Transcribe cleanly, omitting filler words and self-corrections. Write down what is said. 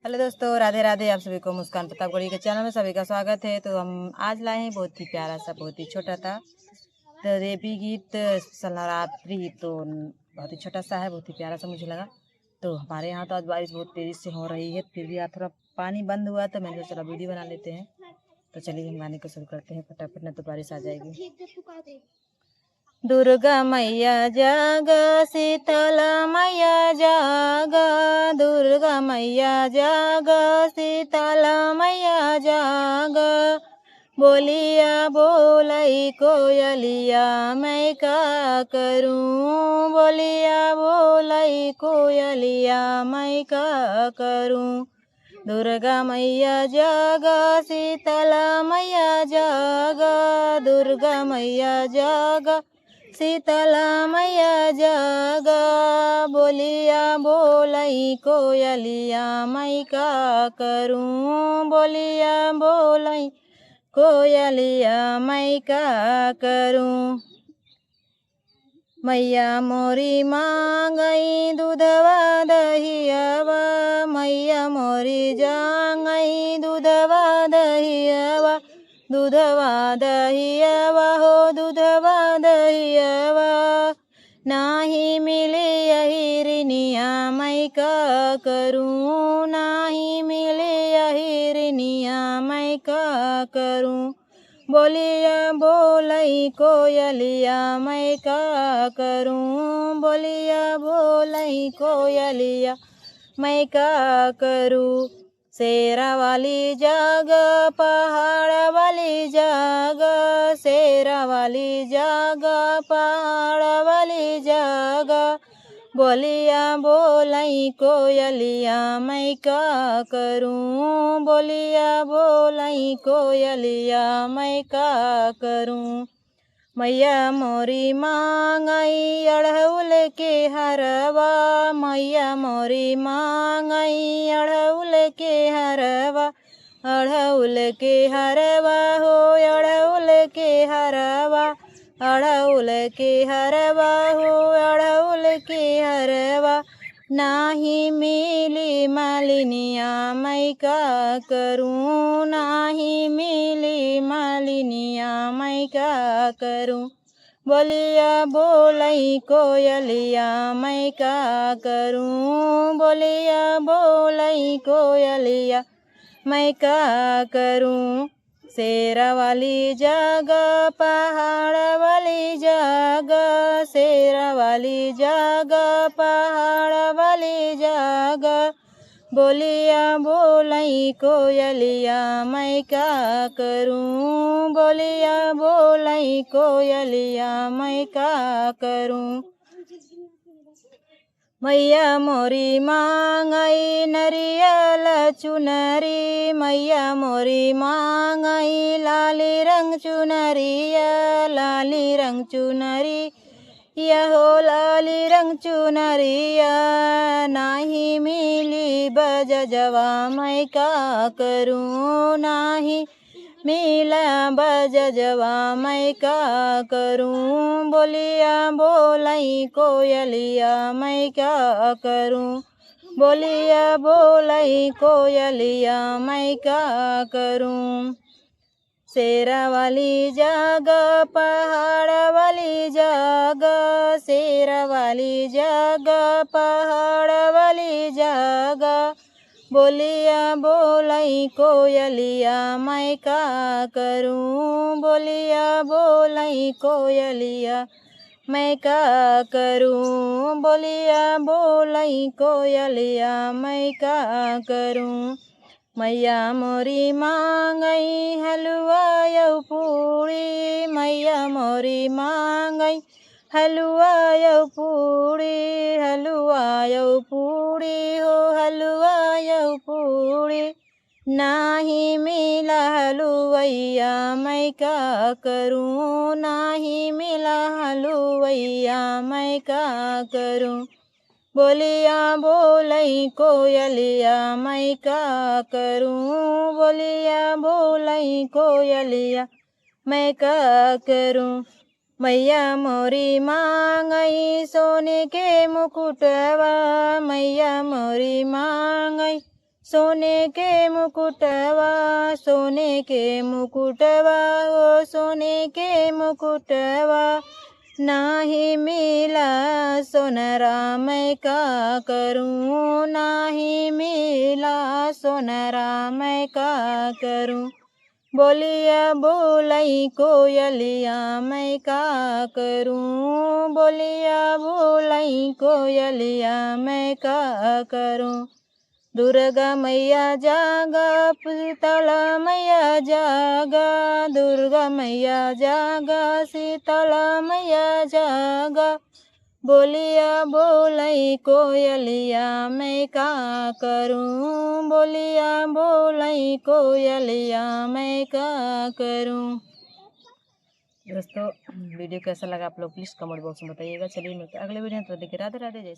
Hello दोस्तों, राधे राधे। आप सभी को मुस्कान प्रतापगढ़ी के चैनल में सभी का स्वागत है। तो हम आज लाए हैं बहुत ही प्यारा सा, बहुत ही छोटा था तो देवी गीत नवरात्रि। तो बहुत ही छोटा सा है, बहुत ही प्यारा सा मुझे लगा। तो हमारे यहाँ तो आज बारिश बहुत तेजी से हो रही है, फिर भी आज थोड़ा पानी बंद हुआ तो मैंने चला वीडियो बना लेते हैं। तो चलिए हम गाने को शुरू करते हैं फटाफट, ना तो बारिश आ जाएगी। दुर्गा मैया जाग, शीतला मैया जाग, दुर्गा मैया जाग, शीतला मैया जाग। बोलिया बोलई कोयलिया मैं का करूं, बोलिया बोलई कोयलिया मैं का करूं। दुर्गा मैया जागा, शीतला मैया जागा, दुर्गा मैया जागा, शीतला मैया जागा। बोलिया बोलई कोयलिया मैं का करूं, बोलिया बोलई कोयलिया मैं का करूं। मैया मोरी मांगई दूधवा दहियावा, मैया मोरी जांगई दूधवा दहियावा, दूधवा दहियावा हो दूधवा दहियावा। नाही मिले अहिरनिया मैं का करूं, नाही मिले अहिरनिया मैं का करूं। बोलिया बोलई कोयलिया मैं का करूं, बोलिया बोलई कोयलिया मैं का करूं। शेरा वाली जाग, पहाड़ वाली जाग, शेरा वाली जाग, पहाड़ वाली जाग। बोलिया बोलई कोयलिया मैं का करूं, बोलिया बोलई कोयलिया मैं का करूं। मैया मोरी मांगई अड़हुल के हरवा, मैया मोरी मांगई अड़हुल के हरवा, अड़हुल के हरवा हो अड़हुल के हरवा, अड़हुल के हरवा हो अड़हुल के हरवा। नाही मिली मालिनिया मैं का करूं, नाही मिली मालिनिया मैं का करूं। बोलिया बोलई कोयलिया मैं का करूं, बोलिया बोलई कोयलिया मैं का करूं। शेरा वाली जाग, पहाड़ वाली जाग, शेरा वाली जाग, पहाड़ वाली जाग। बोलिया बोलई कोयलिया मैं का करूं, बोलिया बोलई कोयलिया मैं का करूं। मैया मोरी मांगई नरियल चुनरी, मैया मोरी मांगई लाली रंग चुनरिया, लाली रंग चुनरी यहो लाली रंग चुनरिया। नाही मिली बजजवा मैं का करूं, नाही मिला बजजवा मैं का करूं। बोलिया बोलई कोयलिया मैं का करूं, बोलिया बोलई कोयलिया मैं का करूं। शेरा वाली जाग, पहाड़ वाली जाग, शेरा वाली जाग, पहाड़ वाली जाग। बोलिया बोलई कोयलिया मैं का करूं, बोलिया बोलई कोयलिया मैं का करूं, बोलिया बोलई कोयलिया मैं का करूं। मैया मोरी मांगई हलवा यौ पूड़ी, मैया मोरी मांगई हलवा यौ पूड़ी, हलवा यौ पूड़ी हो हलवा यौ पूड़ी। नाही मिला हलुवैया मैं का करूं, नाही मिला हलुवैया मैं का करूं। बोलिया बोलई कोयलिया मैं का करूं, बोलिया बोलई कोयलिया मैं का करूं। मैया मोरी मांगई सोने के मुकुटवा, मैया मोरी मांगई सोने के मुकुटवा, सोने के मुकुटवा, ओ सोने के मुकुटवा, नाही मिला सोनरा मैं का करूं, नाही मिला सोनरा मैं का करूं। बोलिया बोलाई कोयलिया मैं का करूं, बोलिया बोलाई कोयलिया मैं का करूं। दुर्गा मैया जागा, शीतला मैया जागा, दुर्गा मैया जागा, शीतला मैया जागा। बोलिया बोलाई कोयलिया मैं का करूं, बोलिया बोलाई कोयलिया मैं का करूं। दोस्तों वीडियो कैसा लगा आप लोग प्लीज़ कमेंट बॉक्स में बताइएगा। चलिए मिलते हैं अगले वीडियो में, तो देखिए राधे राधे जय